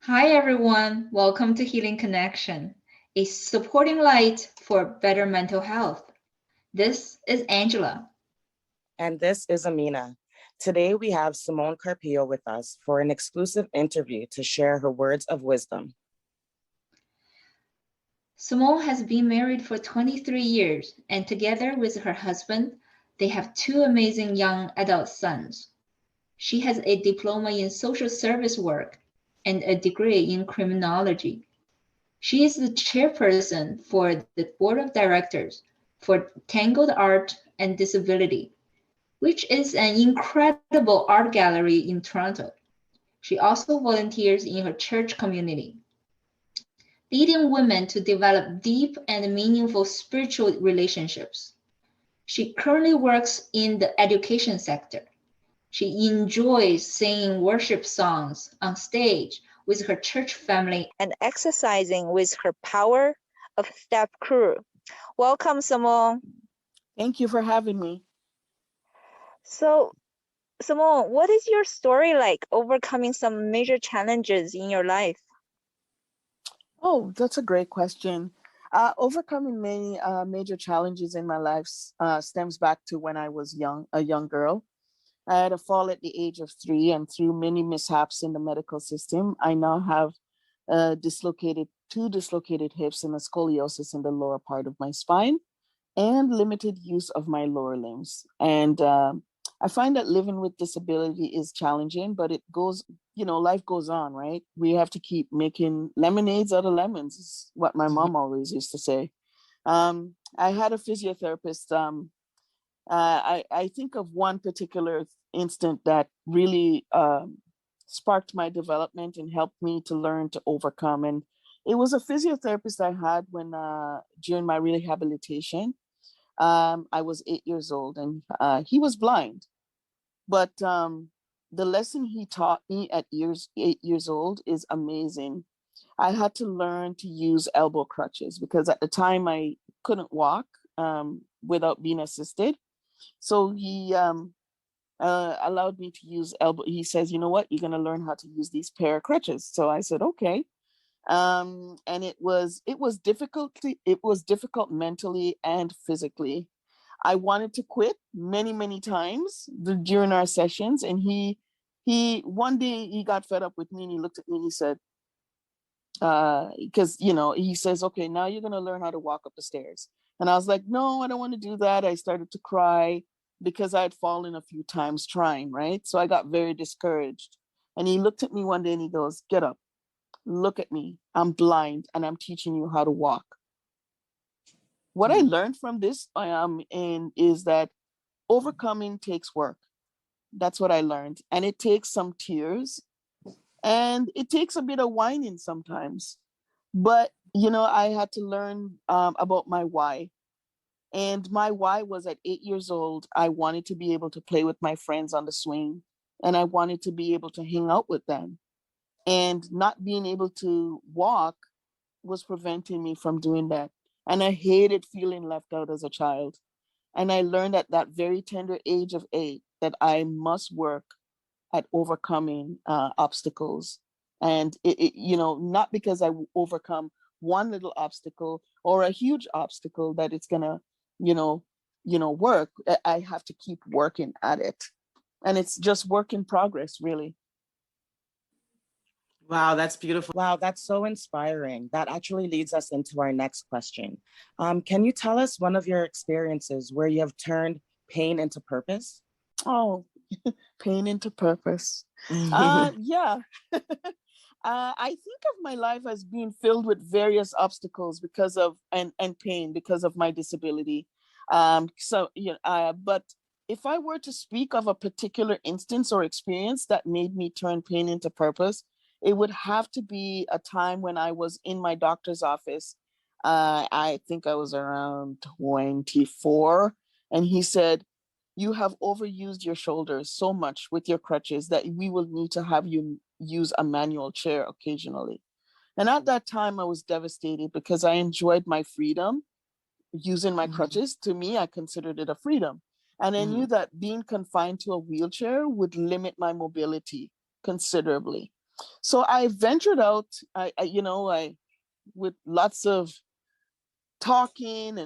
Hi, everyone. Welcome to Healing Connection, a supporting light for better mental health. This is Angela. And this is Amina. Today we have Simone Carpio with us for an exclusive interview to share her words of wisdom. Simone has been married for 23 years, and together with her husband, they have two amazing young adult sons. She has a diploma in social service work and a degree in criminology. She is the chairperson for the board of directors for Tangled Art and Disability, which is an incredible art gallery in Toronto. She also volunteers in her church community, leading women to develop deep and meaningful spiritual relationships. She currently works in the education sector. She enjoys singing worship songs on stage with her church family and exercising with her Power of Step crew. Welcome, Simone. Thank you for having me. So, Simone, what is your story like overcoming some major challenges in your life? Oh, that's a great question. Overcoming many major challenges in my life stems back to when I was a young girl. I had a fall at the age of 3, and through many mishaps in the medical system, I now have two dislocated hips and a scoliosis in the lower part of my spine, and limited use of my lower limbs. And I find that living with disability is challenging, but life goes on, right? We have to keep making lemonades out of lemons, is what my mom always used to say. I had a physiotherapist. I think of one particular instant that really sparked my development and helped me to learn to overcome. And it was a physiotherapist I had when during my rehabilitation. I was 8 years old, and he was blind. But the lesson he taught me at 8 years old is amazing. I had to learn to use elbow crutches because at the time I couldn't walk without being assisted. So he allowed me to use elbow. He says, "You know what? You're going to learn how to use these pair of crutches." So I said, "Okay." And it was difficult mentally and physically. I wanted to quit many times during our sessions, and he one day he got fed up with me, and he looked at me and he said, because he says, "Okay, now you're gonna learn how to walk up the stairs." And I was like, "No, I don't want to do that." I started to cry because I had fallen a few times trying, right? So I got very discouraged. And he looked at me one day and he goes, "Get up, look at me. I'm blind and I'm teaching you how to walk." What I learned from this is that overcoming takes work. That's what I learned. And it takes some tears, and it takes a bit of whining sometimes. But, I had to learn about my why. And my why was at 8 years old, I wanted to be able to play with my friends on the swing, and I wanted to be able to hang out with them. And not being able to walk was preventing me from doing that. And I hated feeling left out as a child. And I learned at that very tender age of 8 that I must work at overcoming obstacles. And not because I overcome one little obstacle or a huge obstacle that it's gonna, you know, work. I have to keep working at it, and it's just work in progress, really. Wow, that's beautiful. Wow, that's so inspiring. That actually leads us into our next question. Can you tell us one of your experiences where you have turned pain into purpose? Oh, pain into purpose. Yeah. I think of my life as being filled with various obstacles because of and pain because of my disability. But if I were to speak of a particular instance or experience that made me turn pain into purpose, it would have to be a time when I was in my doctor's office. I think I was around 24, and he said, "You have overused your shoulders so much with your crutches that we will need to have you use a manual chair occasionally." And at that time, I was devastated because I enjoyed my freedom using my crutches. To me, I considered it a freedom. And I knew that being confined to a wheelchair would limit my mobility considerably. So I ventured out, I with lots of talking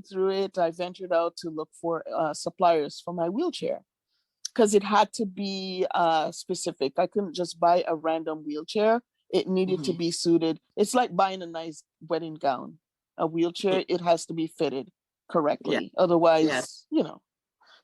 through it, I ventured out to look for suppliers for my wheelchair, because it had to be specific. I couldn't just buy a random wheelchair. It needed to be suited. It's like buying a nice wedding gown. A wheelchair, it has to be fitted correctly. Otherwise,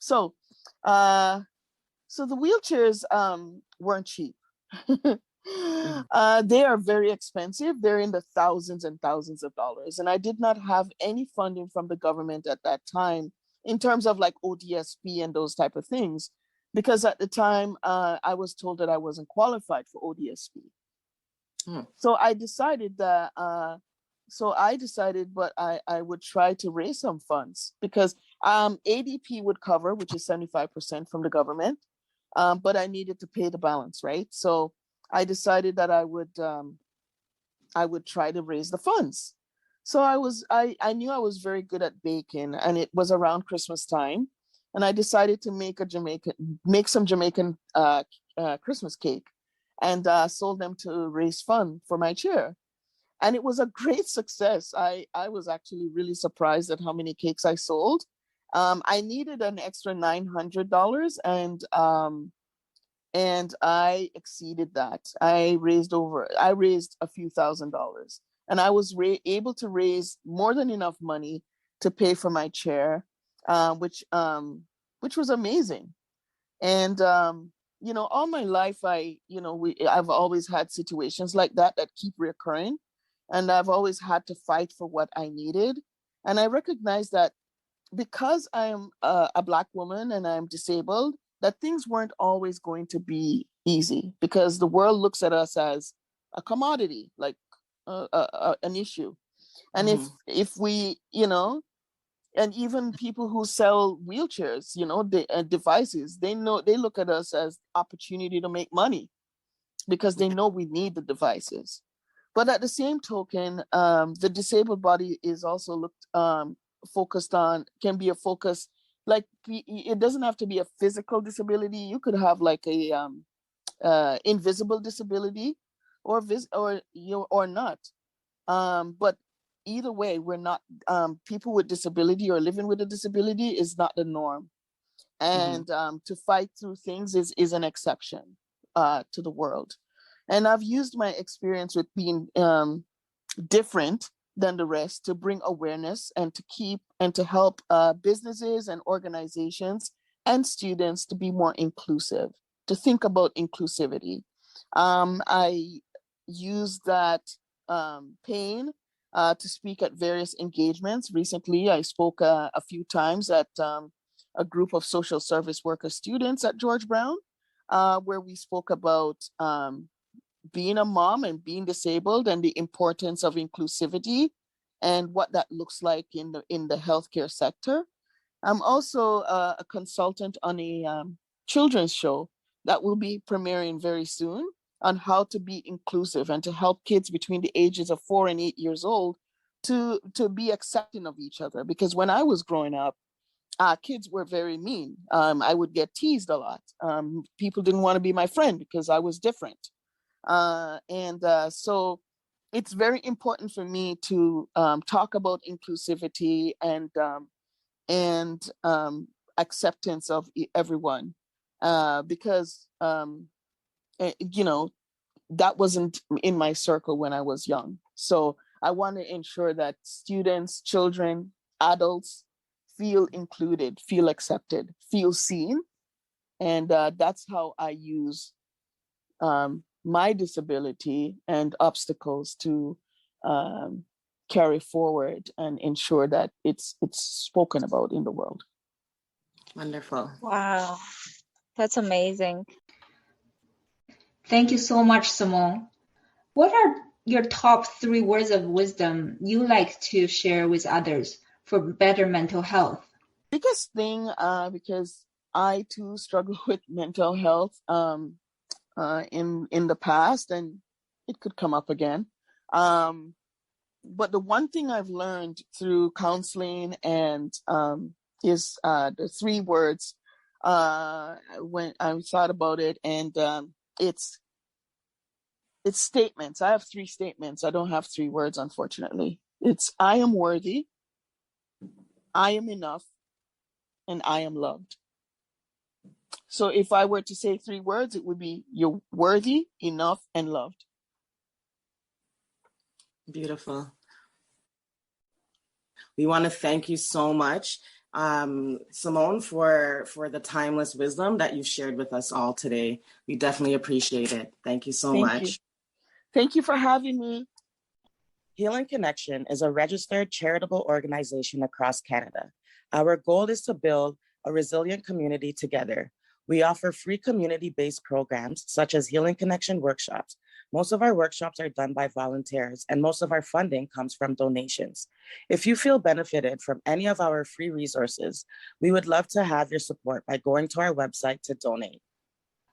So, so the wheelchairs weren't cheap. They are very expensive. They're in the thousands and thousands of dollars. And I did not have any funding from the government at that time in terms of like ODSP and those type of things, because at the time I was told that I wasn't qualified for ODSP. So I decided that but I would try to raise some funds, because ADP would cover, which is 75% from the government, but I needed to pay the balance, right? So I decided that I would try to raise the funds. So I knew I was very good at baking, and it was around Christmas time, and I decided to make some Jamaican Christmas cake, and sold them to raise fund for my chair. And it was a great success. I was actually really surprised at how many cakes I sold. I needed an extra $900, and I exceeded that. I raised a few $1,000s, and I was able to raise more than enough money to pay for my chair, which was amazing. And all my life, I've always had situations like that keep reoccurring, and I've always had to fight for what I needed. And I recognize that because I'm a Black woman and I'm disabled, that things weren't always going to be easy, because the world looks at us as a commodity, like an issue. And if we, and even people who sell wheelchairs, devices, they look at us as opportunity to make money, because they know we need the devices. But at the same token, the disabled body is also focused on, can be a focus, like it doesn't have to be a physical disability. You could have like a invisible disability, or not. But either way, we're not, people with disability or living with a disability is not the norm. And to fight through things is an exception to the world. And I've used my experience with being different than the rest to bring awareness, and to help businesses and organizations and students to be more inclusive, to think about inclusivity. I use that pain to speak at various engagements. Recently, I spoke a few times at a group of social service worker students at George Brown, where we spoke about being a mom and being disabled, and the importance of inclusivity and what that looks like in the healthcare sector. I'm also a consultant on a children's show that will be premiering very soon, on how to be inclusive and to help kids between the ages of 4 and 8 years old to be accepting of each other. Because when I was growing up, kids were very mean. I would get teased a lot. People didn't want to be my friend because I was different. So it's very important for me to talk about inclusivity and acceptance of everyone, because that wasn't in my circle when I was young. So I want to ensure that students, children, adults feel included, feel accepted, feel seen. And that's how I use my disability and obstacles to carry forward and ensure that it's spoken about in the world. Wonderful. Wow, that's amazing. Thank you so much, Simone. What are your top 3 words of wisdom you like to share with others for better mental health? Biggest thing, because I too struggle with mental health in the past, and it could come up again. But the one thing I've learned through counseling and is the 3 words when I thought about it, and it's It's statements. I have 3 statements. I don't have 3 words, unfortunately. It's I am worthy, I am enough, and I am loved. So if I were to say 3 words, it would be you're worthy, enough, and loved. Beautiful. We want to thank you so much, Simone, for the timeless wisdom that you've shared with us all today. We definitely appreciate it. Thank you so much. You. Thank you for having me. Healing Connection is a registered charitable organization across Canada. Our goal is to build a resilient community together. We offer free community-based programs such as Healing Connection workshops. Most of our workshops are done by volunteers, and most of our funding comes from donations. If you feel benefited from any of our free resources, we would love to have your support by going to our website to donate.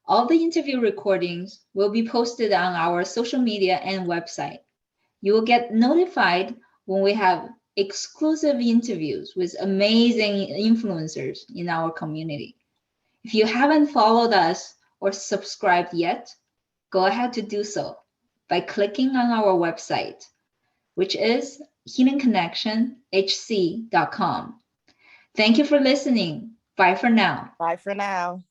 All the interview recordings will be posted on our social media and website. You will get notified when we have exclusive interviews with amazing influencers in our community. If you haven't followed us or subscribed yet, go ahead to do so by clicking on our website, which is healingconnectionhc.com. Thank you for listening. Bye for now. Bye for now.